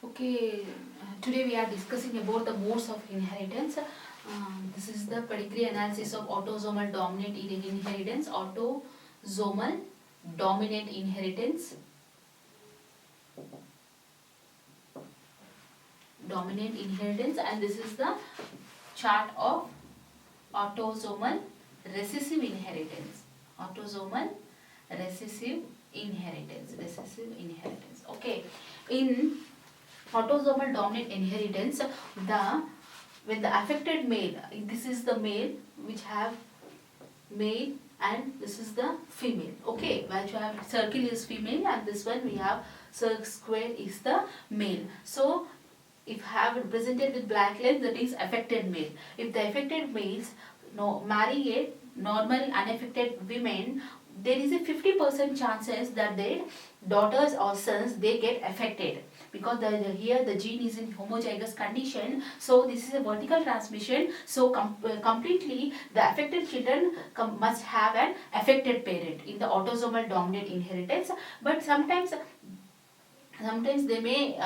Okay, today we are discussing about the modes of inheritance. This is the pedigree analysis of autosomal dominant inheritance, autosomal dominant inheritance, and this is the chart of autosomal recessive inheritance. Autosomal recessive inheritance. Okay, in autosomal dominant inheritance, the when the affected male, this is the male which have male and this is the female. Okay, which have circle is female and this one we have square is the male. So if have represented with black lines, that is affected male. If the affected males marry a normal unaffected women, there is a 50% chances that their daughters or sons they get affected, because here the gene is in homozygous condition. So this is a vertical transmission. So completely the affected children must have an affected parent in the autosomal dominant inheritance. But sometimes they may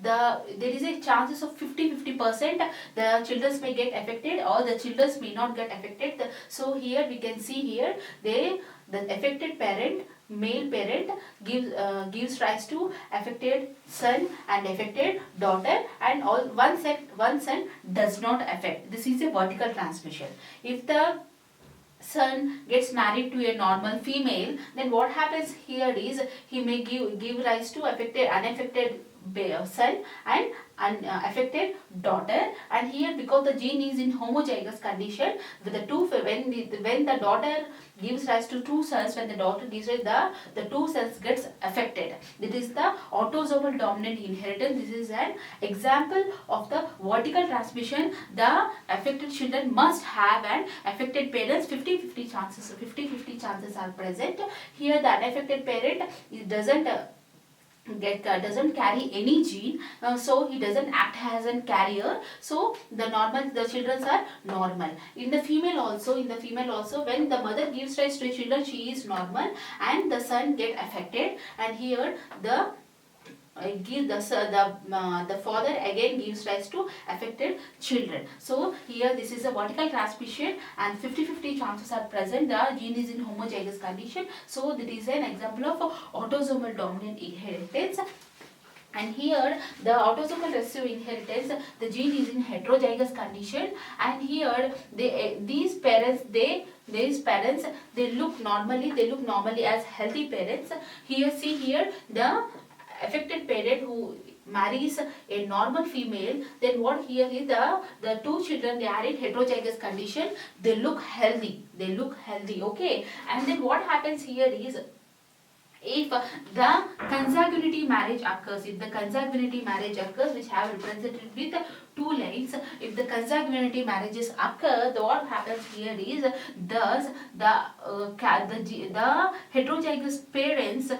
there is a chances of 50% the children may get affected or the children may not get affected. So here we can see here the affected parent, male parent gives rise to affected son and affected daughter, and all one son does not affect. This is a vertical transmission. If the son gets married to a normal female, then what happens here is he may give rise to unaffected son and unaffected daughter. And here, because the gene is in homozygous condition, with the two when the daughter gives rise to two sons, when the daughter gives rise, the two sons gets affected. This is the autosomal dominant inheritance. This is an example of the vertical transmission. The affected children must have an affected parents. 50-50 chances are present. Here the unaffected parent doesn't carry any gene, so he doesn't act as a carrier. So the children are normal. In the female also, when the mother gives rise to children, she is normal and the son get affected. And here the father again gives rise to affected children. So here this is a vertical transmission and 50-50 chances are present. The gene is in homozygous condition. So that is an example of autosomal dominant inheritance. And here the autosomal recessive inheritance, the gene is in heterozygous condition. And here these parents they look normally as healthy parents. Here see here the affected parent who marries a normal female, then what here is the two children, they are in heterozygous condition, they look healthy, okay. And then what happens here is, if the consanguinity marriage occurs, which have represented with two lines, if the consanguinity marriages occur, what happens here is, thus the heterozygous parents,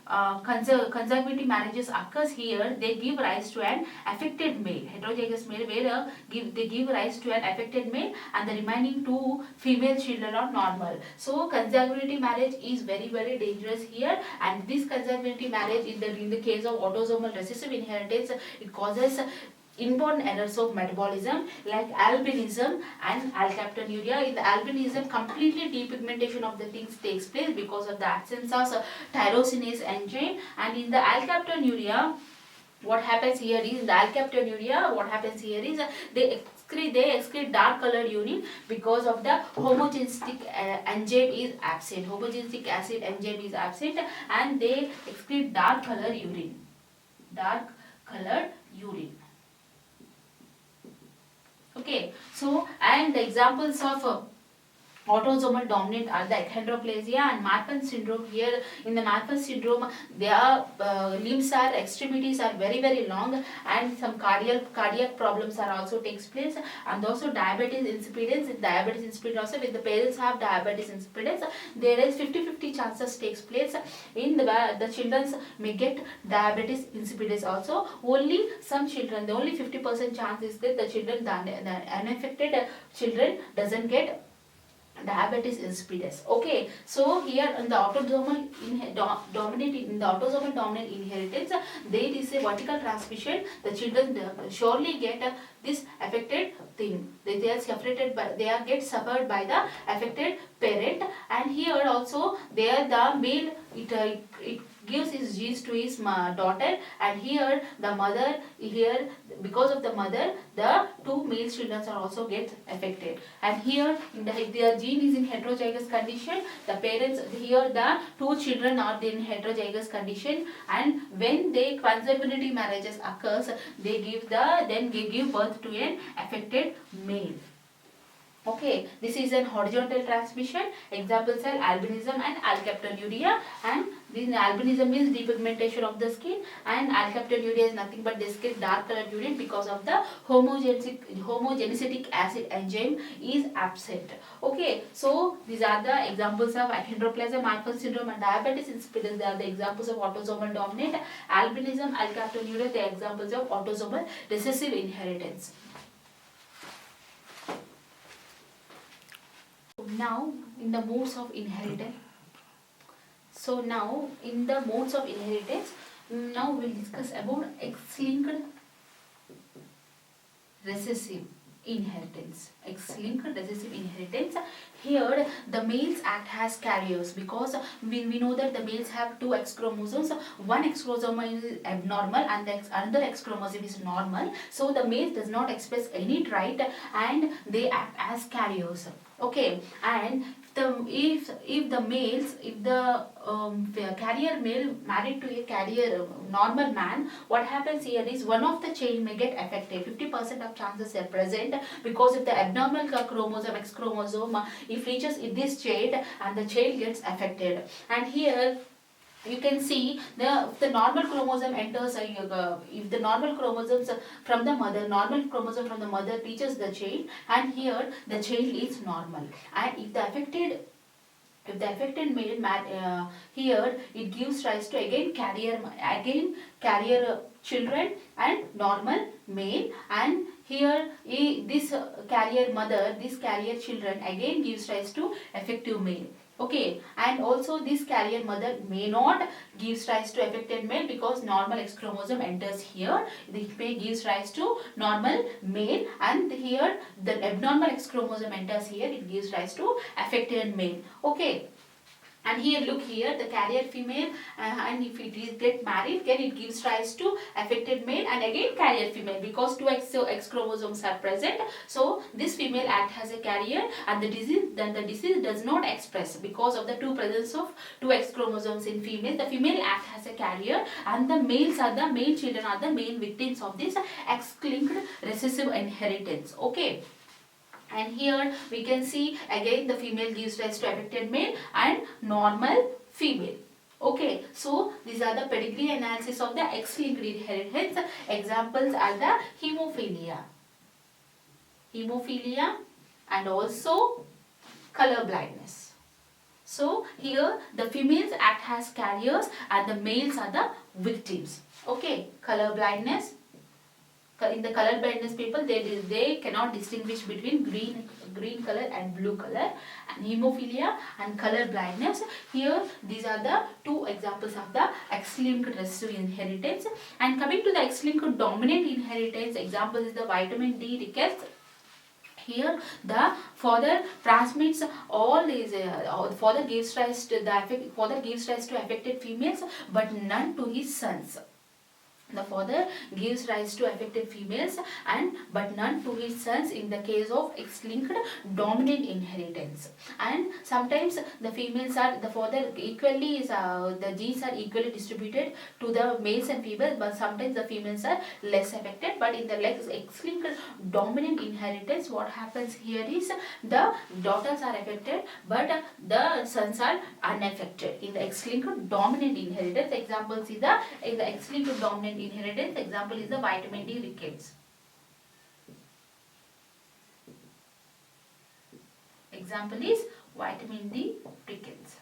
consanguinity marriages occurs here, they give rise to an affected male, heterozygous male, where they give rise to an affected male and the remaining two female children are normal. So consanguinity marriage is very dangerous here, and this consanguinity marriage in the case of autosomal recessive inheritance, it causes inborn errors of metabolism like albinism and alkaptonuria. In the albinism, completely depigmentation of the things takes place because of the absence of tyrosinase enzyme. And in the alkaptonuria, what happens here is, they excrete dark colored urine because of the homogenetic enzyme is absent. Homogenetic acid enzyme is absent, and they excrete dark colored urine. Okay, so and the examples of autosomal dominant are the achondroplasia and Marfan syndrome. Here in the Marfan syndrome, their limbs are, extremities are very long, and some cardiac problems are also takes place, and also diabetes insipidus. In diabetes insipidus also, when the parents have diabetes insipidus, there is 50-50 chances takes place in the children may get diabetes insipidus also. Only some children, the only 50% chance is that the unaffected children doesn't get diabetes insipidus. Okay, so here in the autosomal dominant in the autosomal dominant inheritance, there is a vertical transmission. The children surely get this affected thing. They are separated by, they are get suffered by the affected parent, and here also there the male it gives his genes to his daughter, and here the mother, here because of the mother the two male children are also get affected. And here their gene is in heterozygous condition, the parents, here the two children are in heterozygous condition, and when they consanguinity marriages occurs, they give birth to an affected male. Okay, this is an horizontal transmission. Examples are albinism and alkaptonuria. And this albinism means depigmentation of the skin, and alkaptonuria is nothing but the skin dark colored urine because of the homogenetic acid enzyme is absent. Okay, so these are the examples of achondroplasm, Marfan syndrome, and diabetes insipidus. They are the examples of autosomal dominant. Albinism, alkaptonuria, they are examples of autosomal recessive inheritance. Now in the modes of inheritance. So now in the modes of inheritance, now we'll discuss about X-linked recessive inheritance. X-linked recessive inheritance. Here the males act as carriers because we know that the males have two X chromosomes. One X chromosome is abnormal and the another X chromosome is normal. So the male does not express any trait and they act as carriers. Okay, and if the carrier male married to a carrier normal man, what happens here is one of the chain may get affected. 50% of chances are present because if the abnormal chromosome, X chromosome, if reaches in this chain and the chain gets affected. And here you can see the normal chromosome enters if the normal chromosomes from the mother, normal chromosome from the mother reaches the chain, and here the chain is normal. And if the affected male here it gives rise to again carrier children and normal male, and here this carrier mother, this carrier children again gives rise to effective male. Okay, and also this carrier mother may not gives rise to affected male because normal X chromosome enters here. It may gives rise to normal male, and here the abnormal X chromosome enters here. It gives rise to affected male. Okay. And here look here the carrier female and if it is get married then it gives rise to affected male and again carrier female because two X chromosomes are present. So this female act as a carrier and the disease does not express because of the presence of two X chromosomes in female. The female act as a carrier and the male children are the main victims of this X-linked recessive inheritance. Okay. And here we can see again the female gives rise to affected male and normal female. Okay, so these are the pedigree analysis of the X-linked inheritance. Examples are the hemophilia and also color blindness. So here the females act as carriers and the males are the victims. Okay, color blindness. In the color blindness people, they cannot distinguish between green color and blue color. And hemophilia and color blindness, here these are the two examples of the X-linked recessive inheritance. And coming to the X-linked dominant inheritance, example is the vitamin D rickets. Here the father transmits all these father gives rise to affected females but none to his sons. The father gives rise to affected females but none to his sons in the case of X-linked dominant inheritance. And sometimes the father equally is the genes are equally distributed to the males and females, but sometimes the females are less affected. But in the X-linked dominant inheritance, what happens here is the daughters are affected but the sons are unaffected. In the X-linked dominant inheritance, examples is in the X-linked dominant inheritance, example is the vitamin D rickets. Example is vitamin D rickets.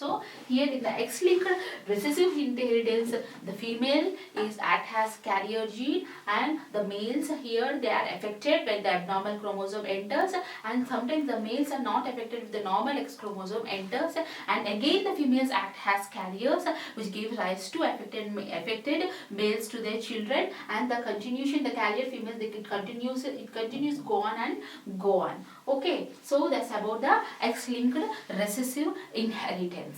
So here in the X-linked recessive inheritance, the female is act as carrier gene, and the males here they are affected when the abnormal chromosome enters, and sometimes the males are not affected if the normal X chromosome enters, and again the females act as carriers, which gives rise to affected males to their children, and the continuation, the carrier females, it continues go on and go on. Okay, so that's about the X-linked recessive inheritance.